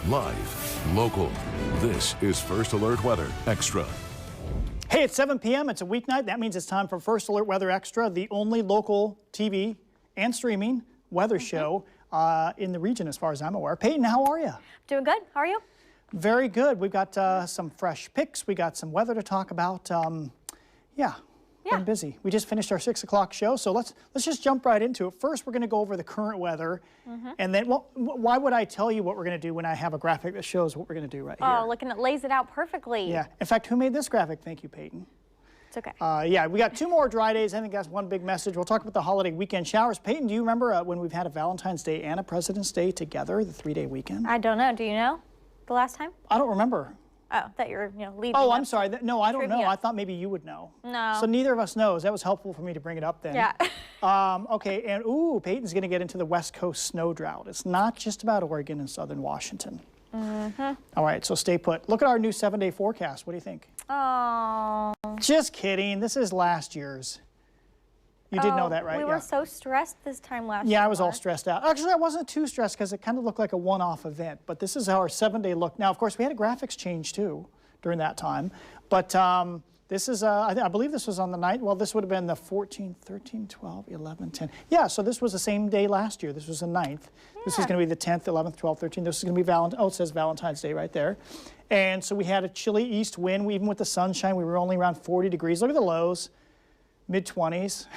Live, local. This is First Alert Weather Extra. Hey, it's 7 p.m. It's a weeknight. That means it's time for First Alert Weather Extra, the only local TV and streaming weather show in the region as far as I'm aware. Payton, how are you? Doing good. How are you? Very good. We've got some fresh picks. We got some weather to talk about. Been busy. We just finished our 6 o'clock show, so let's just jump right into it. First, we're going to go over the current weather, and then, well, why would I tell you what we're going to do when I have a graphic that shows what we're going to do right here? Oh, looking at lays it out perfectly. Yeah. In fact, who made this graphic? Thank you, Payton. It's okay. Yeah, we got 2 more dry days. I think that's one big message. We'll talk about the holiday weekend showers. Payton, do you remember when we've had a Valentine's Day and a President's Day together, the 3-day weekend? I don't know. Do you know the last time? I don't remember. Oh, that you're leaving. Oh, I'm sorry. No, I don't know. trivia. I thought maybe you would know. No. So neither of us knows. That was helpful for me to bring it up then. Yeah. Okay, and Peyton's going to get into the West Coast snow drought. It's not just about Oregon and southern Washington. All right, so stay put. Look at our new 7-day forecast. What do you think? Oh. Just kidding. This is last year's. You did know that, right? We were so stressed this time last year. Yeah, I was all stressed out. Actually, I wasn't too stressed because it kind of looked like a one-off event. But this is how our 7-day look. Now, of course, we had a graphics change, too, during that time. But this is, I believe this was on the 9th. Well, this would have been the 14th, 13th, 12th, 11th, 10th. Yeah, so this was the same day last year. This was the 9th. Yeah. This is going to be the 10th, 11th, 12th, 13th. This is going to be Valentine. Oh, it says Valentine's Day right there. And so we had a chilly east wind. Even with the sunshine, we were only around 40 degrees. Look at the lows, mid-20s.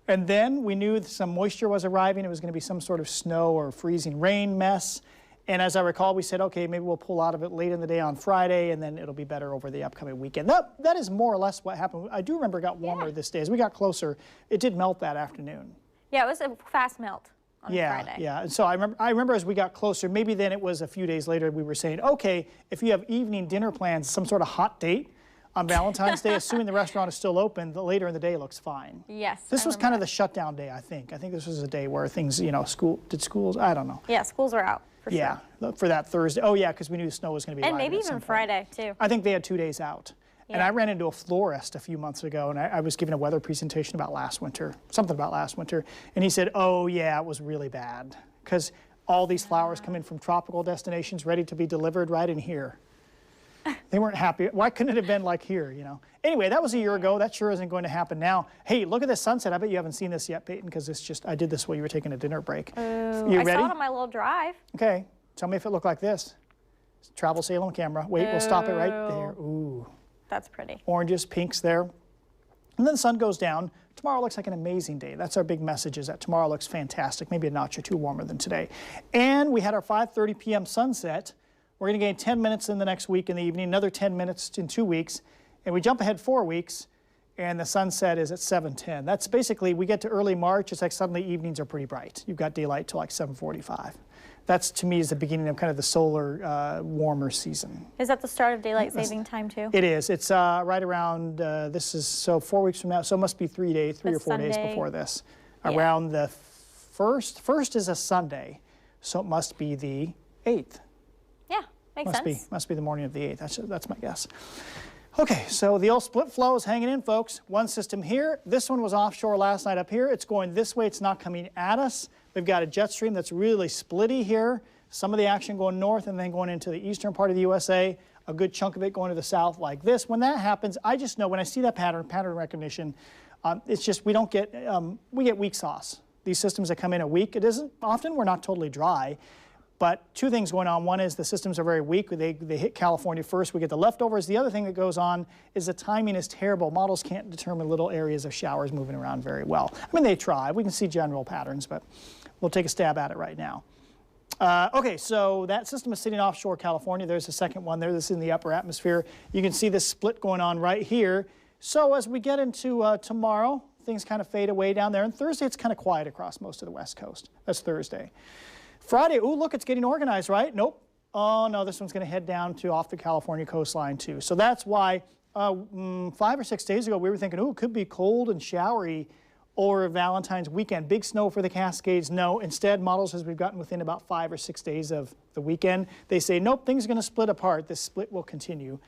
And then we knew some moisture was arriving. It was going to be some sort of snow or freezing rain mess. And as I recall, we said, okay, maybe we'll pull out of it late in the day on Friday, and then it'll be better over the upcoming weekend. That is more or less what happened. I do remember it got warmer this day. As we got closer, it did melt that afternoon. Yeah, it was a fast melt on Friday. Yeah, and so I remember as we got closer, maybe then it was a few days later, we were saying, okay, if you have evening dinner plans, some sort of hot date, on Valentine's Day, assuming the restaurant is still open, the later in the day looks fine. Yes. This was kind of the shutdown day, I think. I think this was a day where things, schools, I don't know. Yeah, schools were out, for sure. Yeah, for that Thursday. Oh, yeah, because we knew the snow was going to be And arriving maybe at some even point. Friday, too. I think they had 2 days out. Yeah. And I ran into a florist a few months ago, and I was giving a weather presentation about last winter, something about last winter, and he said, oh, yeah, it was really bad, because all these flowers come in from tropical destinations ready to be delivered right in here. They weren't happy. Why couldn't it have been like here, Anyway, that was a year ago. That sure isn't going to happen now. Hey, look at this sunset. I bet you haven't seen this yet, Peyton, because I did this while you were taking a dinner break. Ooh, you ready? I saw it on my little drive. Okay, tell me if it looked like this. Travel Salem camera. Wait, we'll stop it right there. Ooh. That's pretty. Oranges, pinks there. And then the sun goes down. Tomorrow looks like an amazing day. That's our big message, is that tomorrow looks fantastic, maybe a notch or 2 warmer than today. And we had our 5:30 p.m. sunset. We're going to gain 10 minutes in the next week in the evening, another 10 minutes in 2 weeks, and we jump ahead 4 weeks, and the sunset is at 7:10. That's basically, we get to early March, it's like suddenly evenings are pretty bright. You've got daylight till like 7:45. That's, to me, is the beginning of kind of the solar warmer season. Is that the start of daylight saving time, too? It is. It's right around, this is, so 4 weeks from now, so it must be 3 or 4 days before this. Yeah. Around the first is a Sunday, so it must be the 8th. Yeah, makes sense. Must be the morning of the 8th. That's my guess. Okay, so the old split flow is hanging in, folks. One system here. This one was offshore last night up here. It's going this way. It's not coming at us. We've got a jet stream that's really splitty here. Some of the action going north and then going into the eastern part of the USA. A good chunk of it going to the south like this. When that happens, I just know when I see that pattern recognition, it's just we get weak sauce. These systems that come in a week, it isn't often, we're not totally dry. But 2 things going on. One is the systems are very weak. They hit California first. We get the leftovers. The other thing that goes on is the timing is terrible. Models can't determine little areas of showers moving around very well. I mean, they try. We can see general patterns, but we'll take a stab at it right now. Okay, so that system is sitting offshore California. There's a second one there. This is in the upper atmosphere. You can see this split going on right here. So as we get into tomorrow, things kind of fade away down there. And Thursday, it's kind of quiet across most of the West Coast. That's Thursday. Friday, ooh, look, it's getting organized, right? Nope. Oh, no, this one's going to head down to off the California coastline, too. So that's why 5 or 6 days ago, we were thinking, ooh, it could be cold and showery over Valentine's weekend. Big snow for the Cascades. No, instead, models, as we've gotten within about 5 or 6 days of the weekend, they say, nope, things are going to split apart. This split will continue.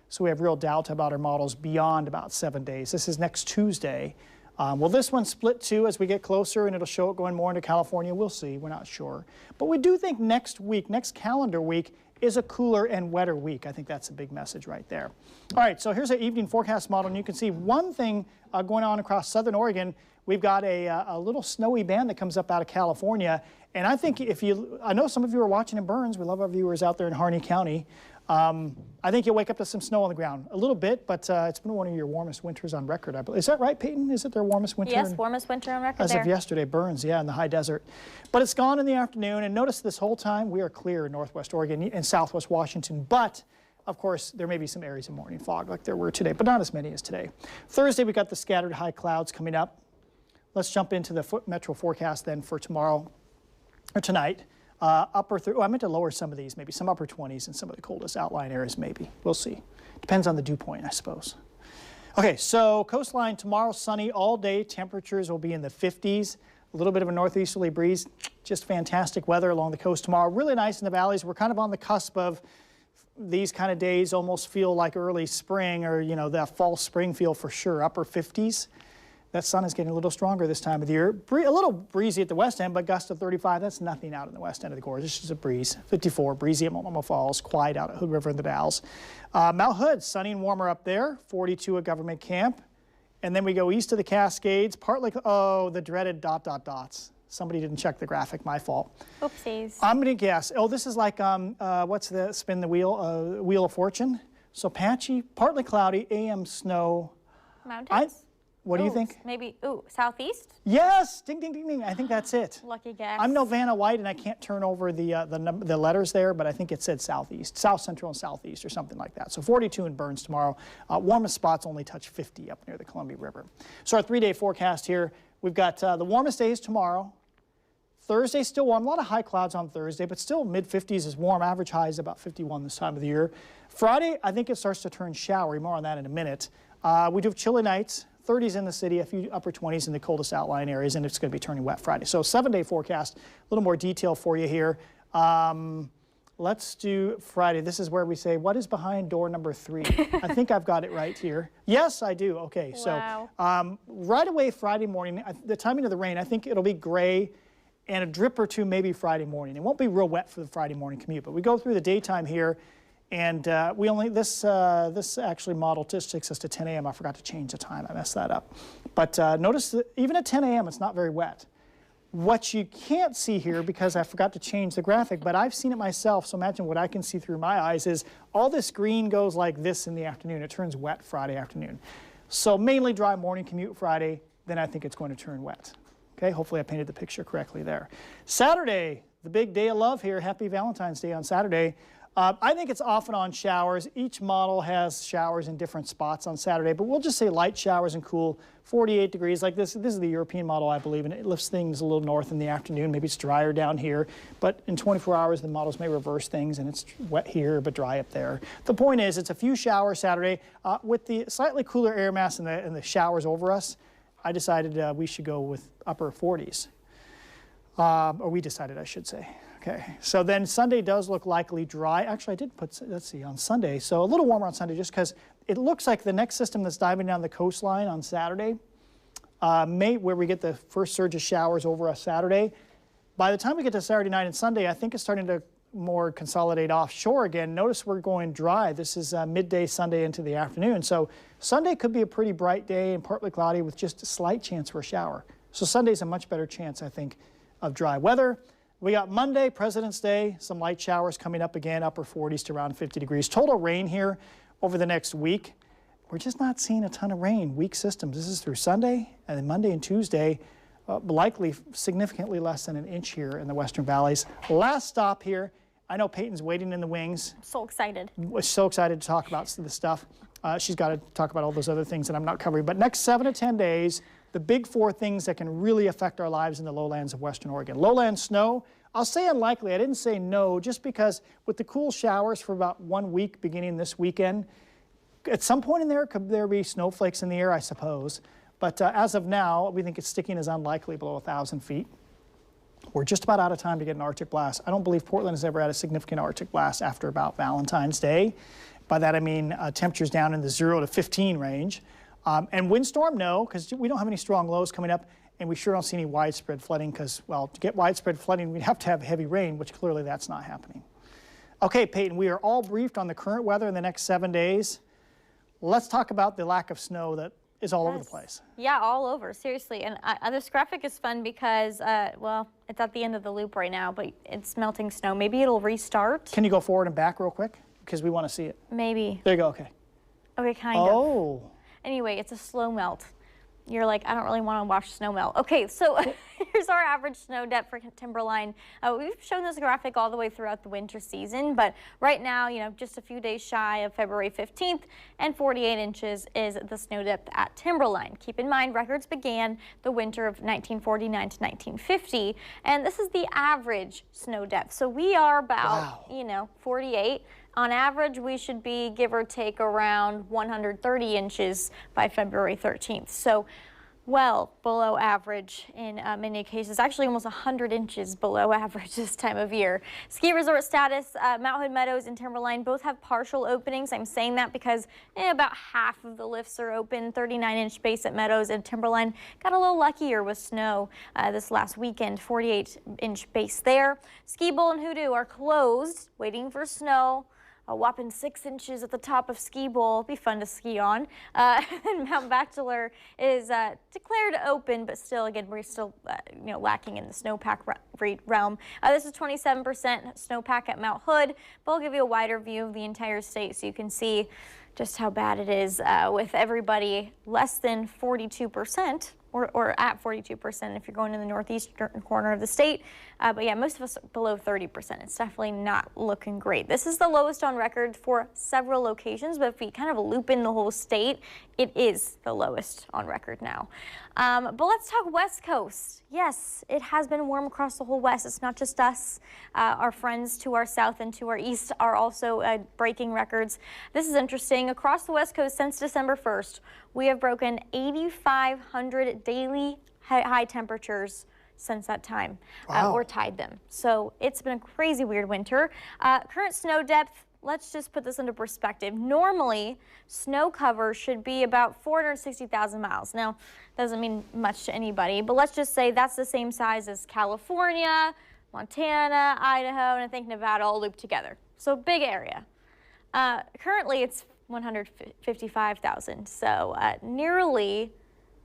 So we have real doubt about our models beyond about 7 days. This is next Tuesday. Will this one split too as we get closer, and it'll show it going more into California? We'll see. We're not sure. But we do think next week, next calendar week, is a cooler and wetter week. I think that's a big message right there. All right, so here's an evening forecast model, and you can see one thing going on across southern Oregon. We've got a little snowy band that comes up out of California, and I think I know some of you are watching in Burns. We love our viewers out there in Harney County. I think you'll wake up to some snow on the ground. A little bit, but it's been one of your warmest winters on record, I believe. Is that right, Payton? Is it their warmest winter? Yes, warmest winter on record as of yesterday, Burns, yeah, in the high desert. But it's gone in the afternoon, and notice this whole time we are clear in northwest Oregon and southwest Washington, but of course, there may be some areas of morning fog like there were today, but not as many as today. Thursday, we got the scattered high clouds coming up. Let's jump into the metro forecast then for tomorrow, or tonight. I meant to lower some of these, maybe some upper 20s in some of the coldest outlying areas, maybe. We'll see. Depends on the dew point, I suppose. Okay, so coastline tomorrow, sunny all day. Temperatures will be in the 50s. A little bit of a northeasterly breeze. Just fantastic weather along the coast tomorrow. Really nice in the valleys. We're kind of on the cusp of these kind of days almost feel like early spring, or, you know, that fall spring feel for sure. Upper 50s. That sun is getting a little stronger this time of the year. A little breezy at the west end, but gust of 35. That's nothing out in the west end of the gorge. It's just a breeze. 54, breezy at Multnomah Falls, quiet out at Hood River and the Dalles. Mount Hood, sunny and warmer up there. 42 at Government Camp. And then we go east of the Cascades, partly, the dreaded dots. Somebody didn't check the graphic, my fault. Oopsies. I'm gonna guess, this is like, what's the spin the wheel, Wheel of Fortune. So patchy, partly cloudy, AM snow. Mountains? What do you think? Maybe, southeast? Yes, ding, ding, ding, ding. I think that's it. Lucky guess. I'm no Vanna White, and I can't turn over the letters there, but I think it said southeast, south central and southeast or something like that. So 42 in Burns tomorrow. Warmest spots only touch 50 up near the Columbia River. So our 3-day forecast here, we've got the warmest days tomorrow. Thursday still warm, a lot of high clouds on Thursday, but still mid-50s is warm. Average high is about 51 this time of the year. Friday, I think it starts to turn showery. More on that in a minute. We do have chilly nights. 30s in the city, a few upper 20s in the coldest outlying areas, and it's going to be turning wet Friday. So 7-day forecast, a little more detail for you here. Let's do Friday. This is where we say, what is behind door number 3? I think I've got it right here. Yes, I do. Okay, wow. So right away Friday morning, the timing of the rain, I think it'll be gray and a drip or two maybe Friday morning. It won't be real wet for the Friday morning commute, but we go through the daytime here. And this actually model just takes us to 10 a.m. I forgot to change the time. I messed that up. But notice that even at 10 a.m. it's not very wet. What you can't see here, because I forgot to change the graphic, but I've seen it myself, so imagine what I can see through my eyes, is all this green goes like this in the afternoon. It turns wet Friday afternoon. So mainly dry morning commute Friday, then I think it's going to turn wet. Okay, hopefully I painted the picture correctly there. Saturday, the big day of love here. Happy Valentine's Day on Saturday. I think it's off and on showers. Each model has showers in different spots on Saturday, but we'll just say light showers and cool, 48 degrees like this. This is the European model, I believe, and it lifts things a little north in the afternoon. Maybe it's drier down here, but in 24 hours, the models may reverse things, and it's wet here but dry up there. The point is, it's a few showers Saturday. With the slightly cooler air mass and the showers over us, I decided we should go with upper 40s. Or we decided, I should say. Okay, so then Sunday does look likely dry. Actually, I did put, let's see, on Sunday. So a little warmer on Sunday just because it looks like the next system that's diving down the coastline on Saturday, where we get the first surge of showers over us Saturday. By the time we get to Saturday night and Sunday, I think it's starting to more consolidate offshore again. Notice we're going dry. This is midday Sunday into the afternoon. So Sunday could be a pretty bright day and partly cloudy with just a slight chance for a shower. So Sunday's a much better chance, I think, of dry weather. We got Monday, President's Day, some light showers coming up again, upper 40s to around 50 degrees. Total rain here over the next week. We're just not seeing a ton of rain. Weak systems. This is through Sunday, and then Monday and Tuesday, likely significantly less than an inch here in the western valleys. Last stop here. I know Peyton's waiting in the wings. I'm so excited. We're so excited to talk about this stuff. She's got to talk about all those other things that I'm not covering. But next 7 to 10 days, the big 4 things that can really affect our lives in the lowlands of western Oregon. Lowland snow, I'll say unlikely. I didn't say no, just because with the cool showers for about 1 week beginning this weekend, at some point in there, could there be snowflakes in the air, I suppose. But as of now, we think it's sticking as unlikely below 1,000 feet. We're just about out of time to get an Arctic blast. I don't believe Portland has ever had a significant Arctic blast after about Valentine's Day. By that I mean temperatures down in the 0 to 15 range. And windstorm, no, because we don't have any strong lows coming up, and we sure don't see any widespread flooding because, well, to get widespread flooding, we'd have to have heavy rain, which clearly that's not happening. Okay, Peyton, we are all briefed on the current weather in the next 7 days. Let's talk about the lack of snow that is all over the place. Yeah, all over, seriously. And this graphic is fun because, well, it's at the end of the loop right now, but it's melting snow. Maybe it'll restart. Can you go forward and back real quick? Because we want to see it. Maybe. There you go, okay. Okay, kind of. Oh. Anyway, it's a slow melt. You're like, I don't really want to watch snow melt. Okay, so here's our average snow depth for timberline. We've shown this graphic all the way throughout the winter season, but right now, you know, just a few days shy of February 15th, and 48 inches is the snow depth at timberline. Keep in mind, records began the winter of 1949 to 1950, and this is the average snow depth. So we are about, you know, 48. On average, we should be, give or take, around 130 inches by February 13th. So well below average in many cases, actually almost 100 inches below average this time of year. Ski resort status, Mount Hood Meadows and Timberline both have partial openings. I'm saying that because about half of the lifts are open. 39-inch base at Meadows, and Timberline got a little luckier with snow this last weekend, 48-inch base there. Ski Bowl and Hoodoo are closed, waiting for snow. A whopping 6 inches at the top of Ski Bowl. Be fun to ski on. And Mount Bachelor is declared open, but still, again, we're still you know, lacking in the snowpack realm. This is 27% snowpack at Mount Hood, but I'll give you a wider view of the entire state so you can see just how bad it is with everybody less than 42%. Or at 42% if you're going to the northeastern corner of the state. But yeah, most of us below 30%. It's definitely not looking great. This is the lowest on record for several locations, but if we kind of loop in the whole state, it is the lowest on record now. But let's talk West Coast. Yes, it has been warm across the whole West. It's not just us. Our friends to our south and to our east are also breaking records. This is interesting. Across the West Coast since December 1st, we have broken 8,500 daily high temperatures since that time, or tied them. So it's been a crazy weird winter. Current snow depth, let's just put this into perspective. Normally, snow cover should be about 460,000 miles. Now, doesn't mean much to anybody, but let's just say that's the same size as California, Montana, Idaho, and I think Nevada all looped together. So big area. Currently, it's 155,000, so nearly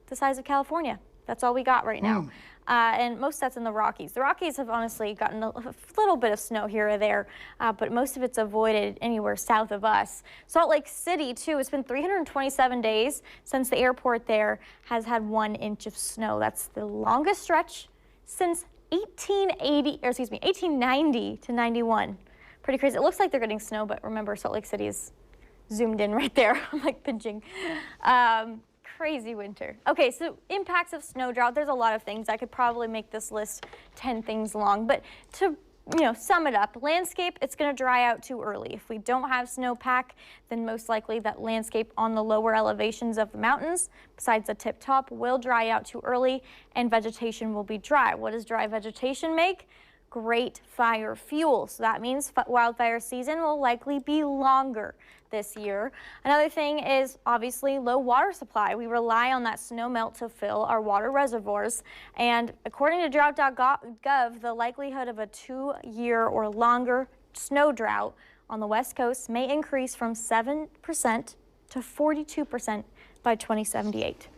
the size of California. That's all we got right now. And most of that's in the Rockies. The Rockies have honestly gotten a little bit of snow here or there, but most of it's avoided anywhere south of us. Salt Lake City, too, it's been 327 days since the airport there has had 1 inch of snow. That's the longest stretch since 1890 to 91. Pretty crazy. It looks like they're getting snow, but remember, Salt Lake City is zoomed in right there. I'm like pinching. Crazy winter. Okay, so impacts of snow drought. There's a lot of things. I could probably make this list 10 things long, but to sum it up, landscape, it's going to dry out too early. If we don't have snowpack, then most likely that landscape on the lower elevations of the mountains, besides the tip top, will dry out too early, and vegetation will be dry. What does dry vegetation make? Great fire fuel. So that means wildfire season will likely be longer this year. Another thing is obviously low water supply. We rely on that snow melt to fill our water reservoirs. And according to drought.gov, the likelihood of a 2-year or longer snow drought on the West Coast may increase from 7% to 42% by 2078.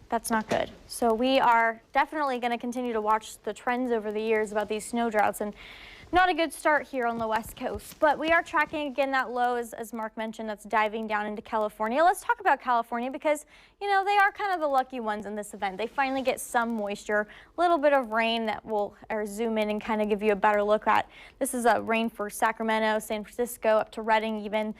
That's not good. So we are definitely going to continue to watch the trends over the years about these snow droughts, and not a good start here on the West Coast. But we are tracking again that low, as Mark mentioned, that's diving down into California. Let's talk about California because, they are kind of the lucky ones in this event. They finally get some moisture, a little bit of rain that will zoom in and kind of give you a better look at. This is rain for Sacramento, San Francisco, up to Redding, even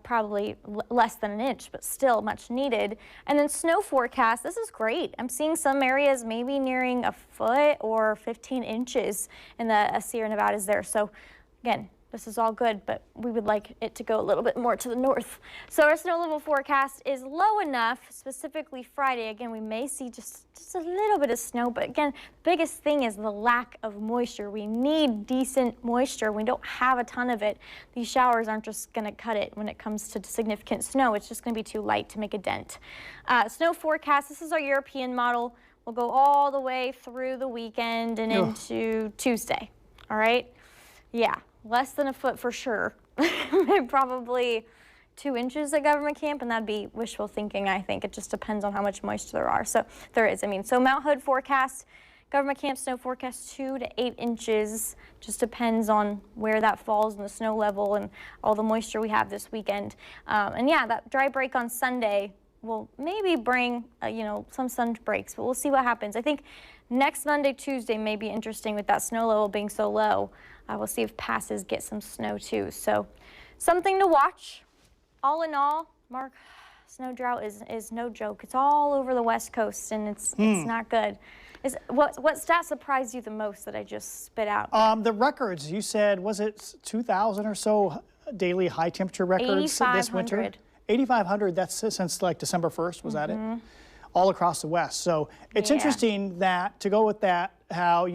probably less than 1 inch, but still much needed. And then snow forecast, this is great. I'm seeing some areas maybe nearing 1 foot or 15 inches in the Sierra Nevadas there. So again, this is all good, but we would like it to go a little bit more to the north. So our snow level forecast is low enough, specifically Friday. Again, we may see just a little bit of snow, but again, the biggest thing is the lack of moisture. We need decent moisture. We don't have a ton of it. These showers aren't just going to cut it when it comes to significant snow. It's just going to be too light to make a dent. Snow forecast, this is our European model. We'll go all the way through the weekend and into Tuesday. All right? Yeah. Less than a foot for sure. Probably 2 inches at government camp, and that'd be wishful thinking, I think. It just depends on how much moisture there is. So Mount Hood forecast, government camp snow forecast 2 to 8 inches. Just depends on where that falls in the snow level and all the moisture we have this weekend. And yeah, that dry break on Sunday will maybe bring, some sun breaks, but we'll see what happens. I think next Monday, Tuesday may be interesting with that snow level being so low. We'll see if passes get some snow too. So something to watch. All in all, Mark, snow drought is no joke. It's all over the West Coast, and it's not good. What stat surprised you the most that I just spit out? The records, you said, was it 2,000 or so daily high temperature records this winter? 8,500, that's since like December 1st, was that it? All across the West. So it's interesting that, to go with that, how,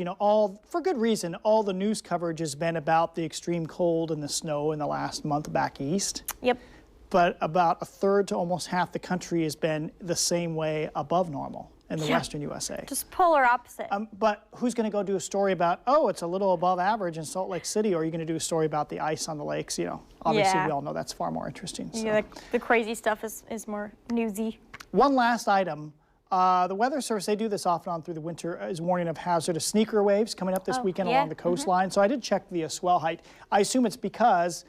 for good reason, all the news coverage has been about the extreme cold and the snow in the last month back east. Yep. But about a third to almost half the country has been the same way above normal in the Western USA. Just polar opposite. But who's going to go do a story about, oh, it's a little above average in Salt Lake City, or are you going to do a story about the ice on the lakes? Obviously we all know that's far more interesting. So. Yeah, the crazy stuff is more newsy. One last item. The Weather Service, they do this off and on through the winter, is warning of hazardous sneaker waves coming up this weekend along the coastline. So I did check the swell height. I assume it's because,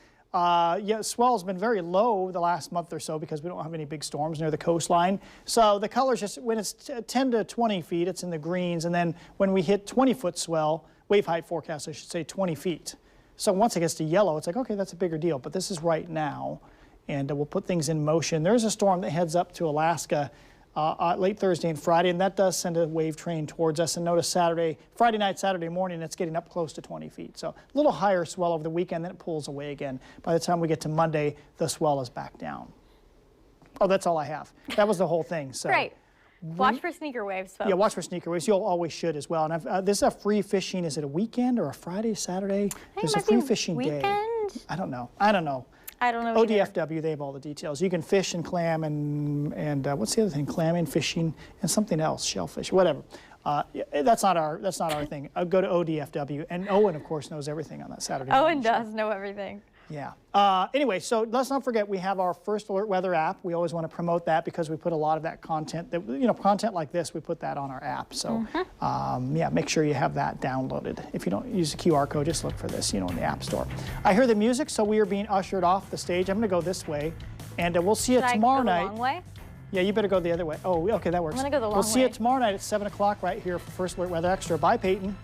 swell's been very low the last month or so because we don't have any big storms near the coastline. So the colors just, when it's 10 to 20 feet, it's in the greens. And then when we hit 20-foot swell, wave height forecast, I should say 20 feet. So once it gets to yellow, it's like, okay, that's a bigger deal. But this is right now, and we'll put things in motion. There's a storm that heads up to Alaska late Thursday and Friday, and that does send a wave train towards us. And notice Friday night, Saturday morning, it's getting up close to 20 feet. So a little higher swell over the weekend, then it pulls away again. By the time we get to Monday, the swell is back down. Oh, that's all I have. That was the whole thing. So. Great. Watch for sneaker waves, folks. Yeah, watch for sneaker waves. You always should as well. And this is a free fishing. Is it a weekend or a Friday, Saturday? There's a free fishing day. I don't know. I don't know ODFW, they have all the details. You can fish and clam and what's the other thing? Clamming, fishing, and something else, shellfish, whatever. That's not our thing. Go to ODFW, and Owen, of course, knows everything on that Saturday. Owen does know everything. Yeah. Anyway, so let's not forget we have our First Alert Weather app. We always want to promote that because we put a lot of that content, content like this, we put that on our app. So, make sure you have that downloaded. If you don't use the QR code, just look for this, in the App Store. I hear the music, so we are being ushered off the stage. I'm going to go this way, and we'll see you tomorrow night. Should I go the long way? Yeah, you better go the other way. Oh, okay, that works. I'm going to go the long way. We'll see you tomorrow night at 7 o'clock right here for First Alert Weather Extra. Bye, Payton.